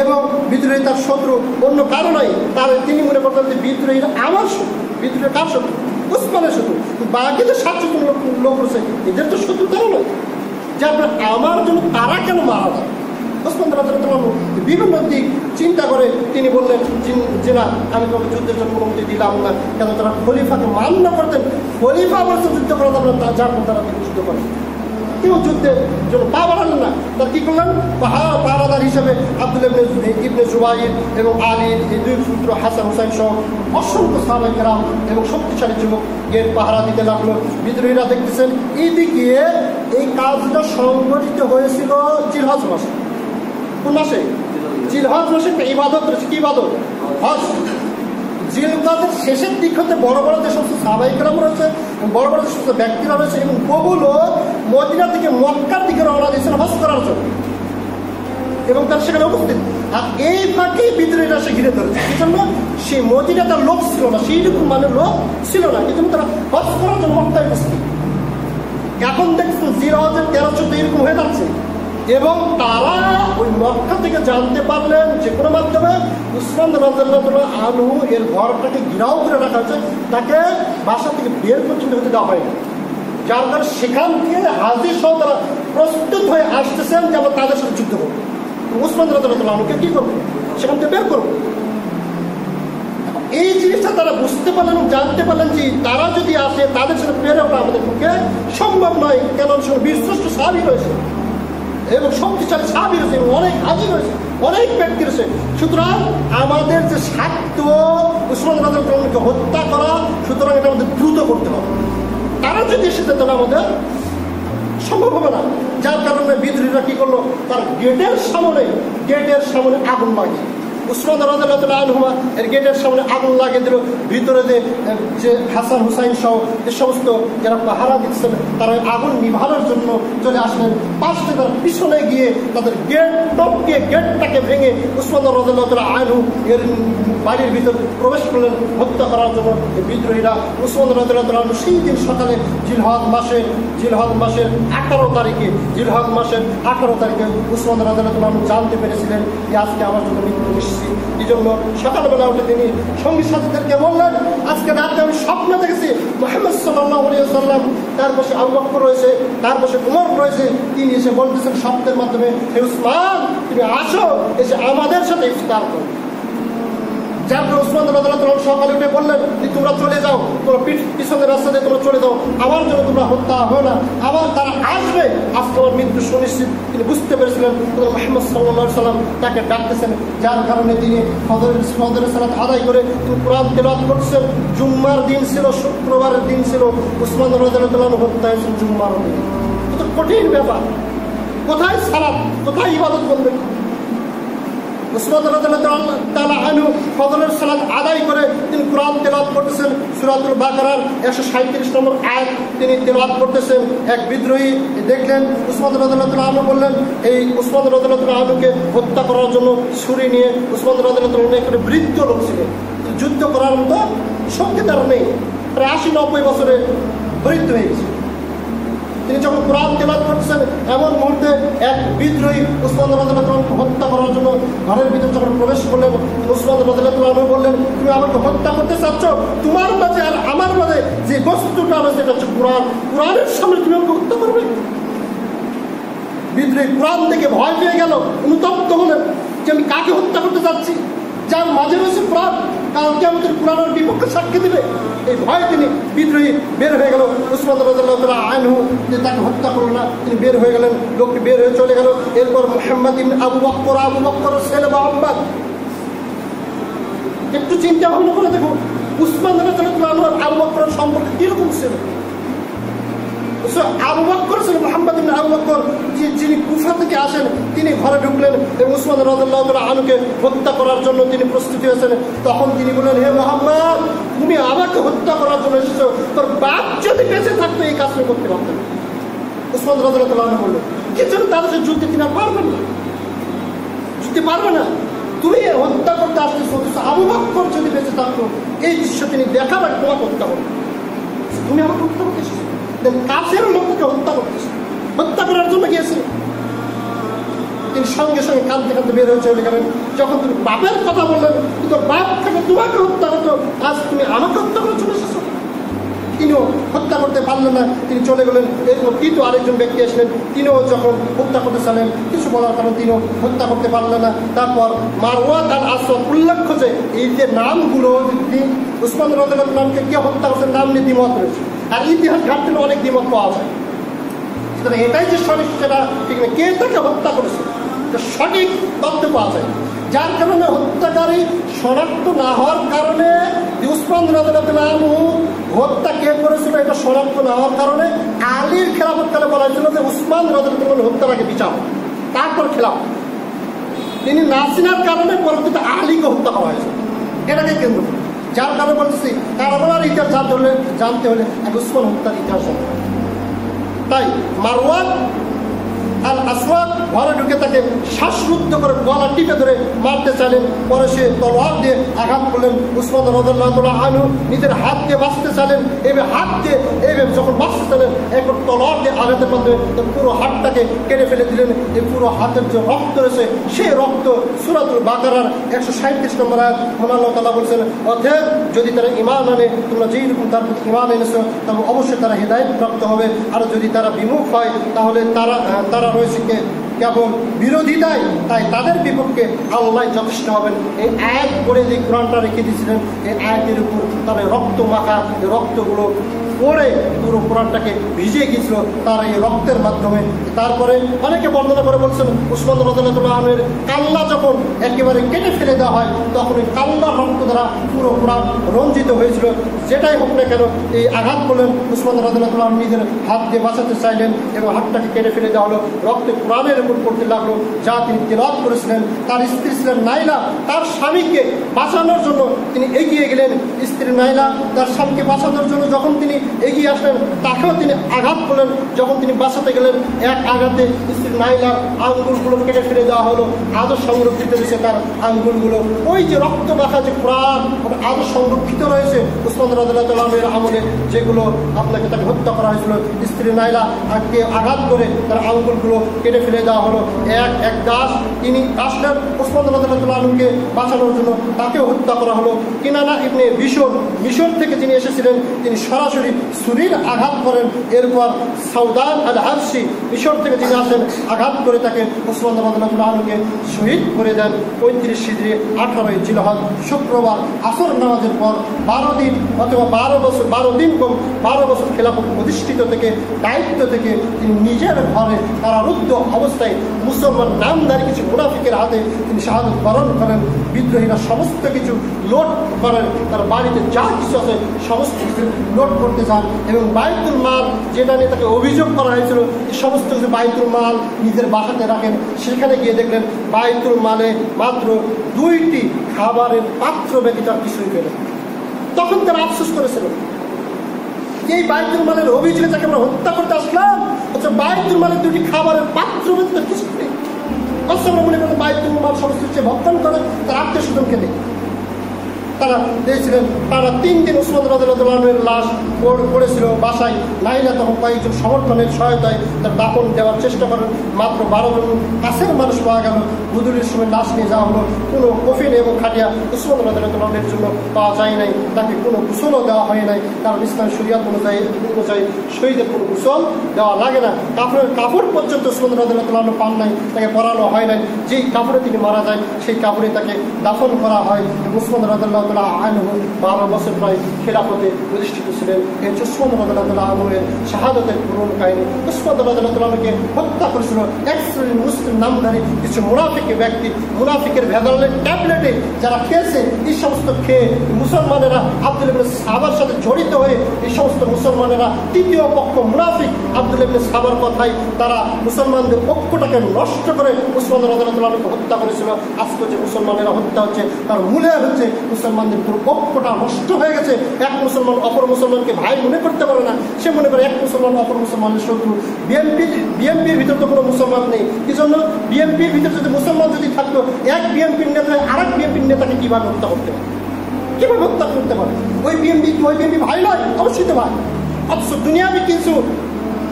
এবং বিদ্রোহী তার শত্রু, অন্য কারো নাই, তিনি মনে করতেন যে বিদ্রোহীরা আমার শত্রু। বিদ্রোহী কার শত্রু? উসমানের শত্রু। বাকি যে 700 লোক রয়েছে এদের তো শত্রু তারা নয়, যে আপনার আমার জন্য তারা কেন মারা যায়। উসমান রাদিয়াল্লাহু আনহু বিভিন্ন দিক চিন্তা করে তিনি বললেন যে না, আমি কোনো যুদ্ধের জন্য অনুমতি দিলাম না, কেন তারা খলিফাকে মান্য করতেন। খলিফা বলছে যুদ্ধ করা যাবে না, যার তারা যুদ্ধ করেন। কেউ যুদ্ধের জন্য পা বাড়ালেন না। তার কি করলেন? পাহারাদার হিসেবে আব্দুল্লাহ ইবনে জুবাইর এবং আলীর এই 2 পুত্র হাসান হুসাইন সহ অসংখ্য সাহাবায়ে কেরাম এবং শক্তিশালী যুবক গেট পাহারা দিতে লাগলো। বিদ্রোহীরা দেখতেছেন। এইদিকে এই কাজটা সংগঠিত হয়েছিল জিলহজ মাসে। কোন মাসে? জিলহজ মাসে একটা ইবাদত রয়েছে। কি ইবাদত? হজ। জিলহজের শেষের দিক হতে বড় বড় যে সমস্ত সাহাবায়ে কেরাম রয়েছে, বড় বড় যে সমস্ত ব্যক্তিরা রয়েছে, এবং ওগুলো মদিনা থেকে মক্কার দিকে রওনা দিয়েছিল হজ করার জন্য, এবং তার সেখানে উপস্থিত। আর এই ফাঁকে বিদ্রোহীরা সে ঘিরে ধরেছে। এই জন্য সেই মদিনা তার লোক ছিল না, সেই রকম মানে লোক ছিল না, কিন্তু তারা হজ করার জন্য মক্কায় উপস্থিত। এখন দেখছেন জিলহজের 13-14 এরকম হয়ে যাচ্ছে, এবং তারা ওই মক্কা থেকে জানতে পারলেন যে কোনো মাধ্যমে উসমান রাদিয়াল্লাহু আনহু এর ঘরটাকে ঘিরাও করে রাখা হয়েছে, তাকে বাসা থেকে বের পর্যন্ত হতে দেওয়া হয়নি। যার কারণে সেখান থেকে হাজির সহ তারা প্রস্তুত হয়ে আসতেছেন যে আমরা তাদের সাথে যুদ্ধ করবো। উসমান রাদিয়াল্লাহু আনহুকে কি করবো? সেখান থেকে বের করবো। এই জিনিসটা তারা বুঝতে পারলেন, জানতে পারলেন যে তারা যদি আসে তাদের সাথে বের ওঠা আমাদের পক্ষে সম্ভব নয়, কেন বীরশ্রেষ্ঠ সাহাবী রয়েছে এবং শক্তিশালী সাহাবী রয়েছে, অনেক হাজি রয়েছে, অনেক ব্যক্তি রয়েছে। সুতরাং আমাদের যে স্বার্থ উসমান রাদিয়াল্লাহু আনহুকে হত্যা করা, সুতরাং এটা আমাদের দ্রুত করতে হবে। তারা যদি এসে যেত না, আমাদের সম্ভব হবে না। যার কারণে বিদ্রোহীরা কি করলো? তার গেটের সামনে আগুন লাগিয়ে, উসমান রাদিয়াল্লাহু আনহু এর গেটের সামনে আগুন লাগিয়ে দিল। ভিতরে যে হাসান হুসাইন সহ যে সমস্ত যারা পাহারা দিচ্ছেন তারা আগুন নিভানোর জন্য চলে আসলেন। পাশে তারা পিছনে গিয়ে তাদের গেটটাকে ভেঙে উসমান রাদিয়াল্লাহু আনহু এর বাড়ির ভিতর প্রবেশ করলেন হত্যা করার জন্য। বিদ্রোহীরা উসমান রাদিয়াল্লাহু আনহু সেই দিন সকালে জিলহজ মাসের 18 তারিখে উসমান রাদিয়াল্লাহু আনহু জানতে পেরেছিলেন যে আজকে আমার জন্য মৃত্যু নিশ্চিত। এই জন্য সকালবেলা উঠে তিনি সঙ্গী সাথীদেরকে বললেন, আজকে রাতে আমি স্বপ্ন দেখেছি মুহাম্মদ সাল্লাল্লাহু আলাইহি ওয়াসাল্লাম, তার পাশে আবু বকর রয়েছে, তার পাশে উমর রয়েছে। তিনি এসে বলতেছেন স্বপ্নের মাধ্যমে, হে উসমান, তুমি আসো, এসে আমাদের সাথে ইফতার করো। যার উসমান রাদিয়াল্লাহু আনহু সকালে উঠে বললেন, তোমরা চলে যাও, তোমরা পিছনের রাস্তা দিয়ে তোমরা চলে যাও, আমার জন্য তোমরা হত্যা হয় না, আবার তারা আসবে, আজকে আমার মৃত্যু সুনিশ্চিত। তিনি বুঝতে পেরেছিলেন মুহাম্মদ সাল্লাল্লাহু আলাইহি ওয়াসাল্লাম তাকে ডাকতেছেন, যার কারণে তিনি ফজরের সালাত আদায় করে তিনি কোরআন তেলাওয়াত করছেন। জুম্মার দিন ছিল, শুক্রবারের দিন ছিল, উসমান রাদিয়াল্লাহু আনহু হত্যা হয়েছেন জুম্মার দিন। কত কঠিন ব্যাপার, কোথায় সালাত, কোথায় ইবাদত করবেন? উসমান রাদিয়াল্লাহু তাআলা আনহু ফজরের সালাত আদায় করে তিনি কোরআন তেলাওয়াত করতেছেন। সূরাতুল বাকারার 137 নম্বর আয়াত তিনি তেলাওয়াত করতেছেন। এক বিদ্রোহী দেখলেন, উসমান রাদিয়াল্লাহু আনহু বললেন, এই উসমান রাদিয়াল্লাহু আনহুকে হত্যা করার জন্য ছুরি নিয়ে উসমান রাদিয়াল্লাহু আনহু একটা বৃদ্ধ লোক ছিলেন, যুদ্ধ করার মতো শক্তি তার নেই, প্রায় 80-90 বছরে বৃদ্ধ হয়ে গেছে। তিনি যখন কোরআন তেলাওয়াত করতেছেন, এমন মুহূর্তে এক বিদ্রোহী উসমান রাদিয়াল্লাহু আনহুকে হত্যা করার জন্য ঘরের ভিতরে যখন প্রবেশ করলেন, উসমান রাদিয়াল্লাহু আনহু বললেন, তুমি আমাকে হত্যা করতে চাচ্ছ? তোমার মাঝে আর আমার মাঝে যে বস্তুটা আছে সেটা হচ্ছে কোরআন, কোরআনের সামনে তুমি আমাকে হত্যা করবে? বিদ্রোহী কোরআন থেকে ভয় পেয়ে গেল, অনুতপ্ত হলেন যে আমি কাকে হত্যা করতে চাচ্ছি, যার মাঝে রয়েছে কোরআন, কারণ কি আমাদের কোরআনের বিপক্ষে সাক্ষী দিবে। এই ভয়ে তিনি বিদ্রোহী বের হয়ে গেল। উসমান রাদিয়াল্লাহু আনহু যে তাকে হত্যা করল না, তিনি বের হয়ে গেলেন, লোকটি বের হয়ে চলে গেল। এরপর মুহাম্মদ ইবনে আবু বকরের ছেলে মুহাম্মদ, একটু চিন্তা ভাবনা করে দেখুন উসমান রাদিয়াল্লাহু আনহু আর আবু বকরের সম্পর্ক কিরকম ছিল। আবু বকর ছিল মুহাম্মদ ইবনে আবু বকর, যিনি কুফা থেকে আসেন, তিনি ঘরে ঢুকলেন এবং উসমান রাদিয়াল্লাহু আনহুকে হত্যা করার জন্য তিনি প্রস্তুতি হয়েছেন। তখন তিনি বললেন, হে মুহাম্মদ, তুমি আমাকে হত্যা করার জন্য এসেছো, তোর বাপ যদি বেঁচে থাকতো এই কাজটা করতে পারতেন। উসমান রাদিয়াল্লাহু আনহু বললেন, কিছু তার সাথে যুদ্ধে তিনি আর পারবেন না, যুদ্ধে পারবে না, তুমি হত্যা করতে আসতেছো। আবু বকর যদি বেঁচে থাকতো এই দৃশ্য তিনি দেখার আগে তোমাকে হত্যা করবে, তুমি আমাকে হত্যা করতে এসেছো। কাছের লোককে হত্যা করতেছে, হত্যা করার জন্য গিয়েছিল। তিনি সঙ্গে সঙ্গে কাঁদতে কাঁদতে বের হয়ে চলে গেলেন। যখন তুমি বাপের কথা বললেন, কিন্তু বাপ থেকে তোমাকে হত্যা হতো, আজ তুমি আমাকে হত্যা করে চলে এসেছো। তিনিও হত্যা করতে পারলেন না, তিনি চলে গেলেন। এরপর কিন্তু আরেকজন ব্যক্তি আসলেন, তিনিও যখন হত্যা করতে চাইলেন, কিছু বলার কারণে তিনিও হত্যা করতে পারলেন না। তারপর মারওয়ান আর আসওয়াদ, উল্লেখ্য যে এই যে নামগুলো, উসমান রাদিয়াল্লাহু নামকে কে হত্যা করছেন নাম নিয়ে দ্বিমত রয়েছে, আর ইতিহাস ঘাটতে অনেক দ্বিমত পাওয়া যায়। সুতরাং এটাই যে সঠিক সেটা ঠিক না, কে তাকে হত্যা করেছে সঠিক তথ্য পাওয়া যায়। যার কারণে হত্যাকারী শনাক্ত না হওয়ার কারণে উসমান রাদিয়াল্লাহু আনহু হত্যা কে করেছিল এটা শনাক্ত না হওয়ার কারণে আলীর খেলাফতকালে বলা হয়েছিল যে উসমান রাদিয়াল্লাহু আনহু হত্যাটাকে বিচার, তারপর খেলাফত। তিনি না চিনার কারণে পরবর্তীতে আলীকে হত্যা করা হয়েছে, এটাকে কেন্দ্র করে। যার কারণে বলছি কারবালার ইতিহাস জানতে হলে এক উসমান হত্যার ইতিহাস জানতে হবে। তাই মারওয়ান আল আসওয়াদ ঘরে ঢুকে তাকে শ্বাসরুদ্ধ করে গলা টিপে ধরে মারতে চাইলেন। পরে সে তলোয়ার দিয়ে আঘাত করলেন। উসমান রাদিয়াল্লাহু আনহু নিজের হাত দিয়ে বাঁচতে চাইলেন, এভাবে হাত দিয়ে এইভাবে যখন বাঁচতে চাইলেন, একবার তলোয়ার দিয়ে আঘাতের মাধ্যমে পুরো হাতটাকে কেটে ফেলে দিলেন। এই পুরো হাতের যে রক্ত রয়েছে সেই রক্ত সূরাতুল বাকারার 137 নম্বর আয়াত আল্লাহ তাআলা বলছেন, অতএব যদি তারা ঈমান আনে, তোমরা যেই রকম তার প্রতি ঈমান এনেছো, তবে অবশ্যই তারা হেদায়েত প্রাপ্ত হবে। আর যদি তারা বিমুখ হয় তাহলে তারা রয়েছে কেবল বিরোধিতায়, তাই তাদের বিপক্ষে আল্লাহ যথেষ্ট হবেন। এই আয়াত পড়ে যে কোরআনটা রেখে দিয়েছিলেন, এই আয়াতের উপর তাদের রক্ত মাখা রক্তগুলো পড়ে পুরো কোরআনটাকে ভিজিয়ে গিয়েছিল তার এই রক্তের মাধ্যমে। তারপরে অনেকে বর্ণনা করে বলছেন উসমান রাদিয়াল্লাহু আনহুর কাল্লা যখন একেবারে কেটে ফেলে দেওয়া হয়, তখন ওই কাল্লার রক্ত দ্বারা পুরো কোরআন রঞ্জিত হয়েছিল। যেটাই হোক না কেন, এই আঘাত করলেন উসমান রাদিয়াল্লাহু আনহু, নিজের হাত দিয়ে বাঁচাতে চাইলেন এবং হাতটাকে কেটে ফেলে দেওয়া হলো। রক্ত কোরআনের উপর পড়তে লাগলো, যা তিনি তেলাওয়াত করেছিলেন। তার স্ত্রী ছিলেন নাইলা, তার স্বামীকে বাঁচানোর জন্য তিনি এগিয়ে গেলেন। স্ত্রী নাইলা তার স্বামীকে বাঁচানোর জন্য যখন তিনি এগিয়ে আসলেন, তাকেও তিনি আঘাত করলেন। যখন তিনি বাঁচাতে গেলেন, এক আঘাতে স্ত্রী নাইলার আঙ্গুলগুলো কেটে ফেলে দেওয়া হলো। আজও সংরক্ষিত রয়েছে তার আঙ্গুলগুলো। ওই যে রক্ত মাখা যে কোরআন আজও সংরক্ষিত রয়েছে উসমান রাদিয়াল্লাহু আনহুর আমলে, যেগুলো তাকে হত্যা করা হয়েছিল। স্ত্রী নাইলা আঘাত করে তার আঙ্গুলগুলো কেটে ফেলে দেওয়া দেওয়া হলো। এক দাস তিনি আসলেন ওসমান রাদিয়াল্লাহু আনহুকে বাঁচানোর জন্য, তাকেও হত্যা করা হলো। কিনানা ইবনে মিশর থেকে যিনি এসেছিলেন তিনি সরাসরি ছুরির আঘাত করেন। এরপর সাউদান আল হাবশি মিশর থেকে যিনি আসেন আঘাত করে তাকে ওসমান রাদিয়াল্লাহু আনহুকে শহীদ করে দেন 35 হিজরি 18 জিলহজ শুক্রবার আসর নামাজের পর 12 দিন অথবা 12 বছর খেলাফত প্রতিষ্ঠিত থেকে দায়িত্ব থেকে তিনি নিজের ঘরে কারারুদ্ধ অবস্থায় মুসলমান নামধারী কিছু মুনাফিকের হাতে তিনি শাহাদত বরণ করেন। বিদ্রোহীরা সমস্ত কিছু লোট করেন, তার বাড়িতে যা কিছু আছে সমস্ত কিছু লোট করতে চান এবং বাইতুল মাল যেটা নিয়ে তাকে অভিযোগ করা হয়েছিল এই সমস্ত কিছু বাইতুল মাল নিজের বাসাতে রাখেন। সেখানে গিয়ে দেখলেন বাইতুল মালে মাত্র 2টি খাবারের পাত্র ব্যতীত আর কিছুই পেলেন। তখন তারা আফসোস করেছিলেন এই বাইতুল মালের অভিযোগে তাকে আমরা হত্যা করতে আসলাম, আচ্ছা বাইতুল মালের 2টি খাবারের পাত্র ব্যতীত কিছু নেই। আমরা মনে করেন বাইতুল মাল সমস্ত কিছু ভক্ষণ করে তার আত্মীয় স্বজনকে নেই। তারা দিয়েছিলেন তারা 3 দিন ওসমান রাদিয়াল্লাহু আনহুর লাশ পড়েছিল বাসায়। নাইলা তখন কয়েকজন সমর্থনের সহায়তায় তার দাফন দেওয়ার চেষ্টা করেন। মাত্র 12 জন কাছের মানুষ পাওয়া গেল। গুদুরের সময় লাশ নিয়ে যাওয়া হলো। কোনো কফিন এবং খাটিয়া ওসমান রাদিয়াল্লাহু আনহুর জন্য পাওয়া যায় নাই। তাকে কোনো গোসলও দেওয়া হয় নাই, কারণ ইসলামের শরীয়ত অনুযায়ী শহীদের কোনো গোসল দেওয়া লাগে না। কাপড় পর্যন্ত ওসমান রাদিয়াল্লাহু আনহু পান নাই, তাকে পরানো হয় নাই। যেই কাপড়ে তিনি মারা যায় সেই কাপড়ে তাকে দাফন করা হয়। ওসমান রাদিয়াল্লাহু আনহু 12 বছর প্রায় খেলাফতে প্রতিষ্ঠিত ছিলেন। এই ওসমান রাদিয়াল্লাহু আনহুর শাহাদাতের পুরন কাহিনী। ওসমান রাদিয়াল্লাহু আনহুকে হত্যা করেছিল এক শ্রেণীর মুসলিম নামধারী কিছু মুনাফিক ব্যক্তি। মুনাফিকের ভেজালের ট্যাবলেটে যারা খেয়েছে এই সমস্ত খেয়ে মুসলমানেরা আব্দুল্লাহ ইবনে সাবার সাথে জড়িত হয়ে এই সমস্ত মুসলমানেরা তৃতীয় পক্ষ মুনাফিক আব্দুল্লাহ ইবনে সাবার কথায় তারা মুসলমানদের ঐক্যটাকে নষ্ট করে ওসমান রাদিয়াল্লাহু আনহুকে হত্যা করেছিল। আজকে যে মুসলমানেরা হত্যা হচ্ছে তার মূলে হচ্ছে মুসলমানদের ঐক্যটা নষ্ট হয়ে গেছে। এক মুসলমান অপর মুসলমানকে ভাই মনে করতে পারে না, সে মনে করে এক মুসলমান অপর মুসলমানের শত্রু। বিএনপির ভিতর তো কোনো মুসলমান নেই, কি জন্য? বিএনপির ভিতরে যদি মুসলমান যদি থাকতো এক বিএনপির নেতা আরেক বিএনপির নেতাকে কিভাবে হত্যা করতে পারে, কিভাবে হত্যা করতে পারে? ওই বিএনপি ভাই নয়, অবশ্যই তো ভাই। অথচ দুনিয়াবি কিছু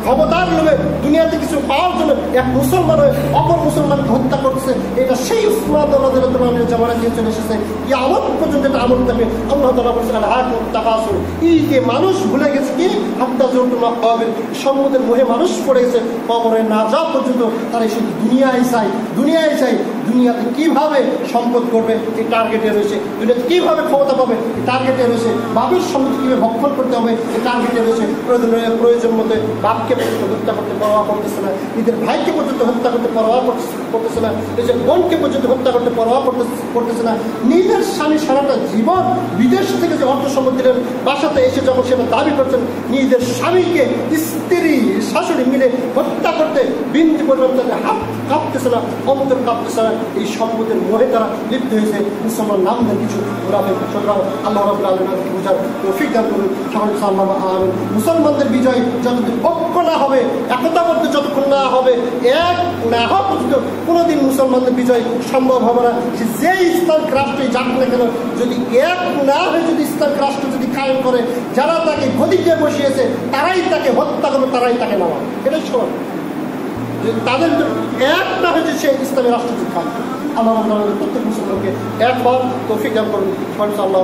ক্ষমতার লোভে দুনিয়াতে কিছু পাওয়ার জন্য এক মুসলমান অপর মুসলমানকে হত্যা করতেছে। এটা সেই উসমান রাদিয়াল্লাহু আনহুর জামানা দিয়ে চলে এসেছে। কিয়ামত পর্যন্ত এটা আমল থাকবে। আল্লাহ তাআলা বলেছেন আল-হাকুম তাকাসুর, এই যে মানুষ ভুলে গেছে কি হাত্তা যুরতুল মাকাবির, সম্মুখের মোহে মানুষ পড়ে গেছে কবরে না যাওয়া পর্যন্ত তারা শুধু দুনিয়ায় চাই। দুনিয়াতে কিভাবে সম্পদ করবে এই টার্গেটে রয়েছে, দুনিয়াতে কিভাবে ক্ষমতা পাবে এই টার্গেটে রয়েছে, বাপের সম্পদ কিভাবে ভক্ষণ করতে হবে এই টার্গেটে রয়েছে। প্রয়োজন মতো বাপকে পর্যন্ত হত্যা করতে পরোয়া করতেছে না, নিজের ভাইকে পর্যন্ত হত্যা করতে পরোয়া করতেছে না, নিজের বোনকে পর্যন্ত হত্যা করতে পরোয়া করতেছে না। নিজের স্বামী সারাটা জীবন বিদেশ থেকে যে অর্থ সম্পদ দিলেন বাসাতে এসে যখন সেটা দাবি করছেন নিজের স্বামীকে স্ত্রী শাশুড়ি মিলে হত্যা করতে বিন্দু পরিমাণ তাদের হাত কাঁপতেছে না, অন্তর কাঁপতেছে না। এই সম্পদের মোহে তারা লিপ্ত হয়েছে মুসলমান নামদের কিছু মুনাফিক। সুতরাং আল্লাহ রাব্বুল আলামিন বোঝার তৌফিক দান করুন। সকলে আল্লাহুম্মা আমিন। মুসলমানদের বিজয় যতদিন ঐক্য না হবে, একতাবদ্ধ যতক্ষণ না হবে, এক না হওয়া পর্যন্ত কোনোদিন মুসলমানদের বিজয় সম্ভব হবে না। যে ইসলামিক রাষ্ট্রে যাক না কেন, যদি এক না হয়ে যদি ইসলামিক রাষ্ট্র যদি কায়েম করে, যারা তাকে গদিতে বসিয়েছে তারাই তাকে হত্যা করবে, তারাই তাকে নামাবে। এটাই সমান। যদি তাদের এক না হয়েছে সে ইসলামী রাষ্ট্র কায়েম। আল্লাহ প্রত্যেক মুসলমানকে একবার তৌফিক দান করুন। আল্লাহ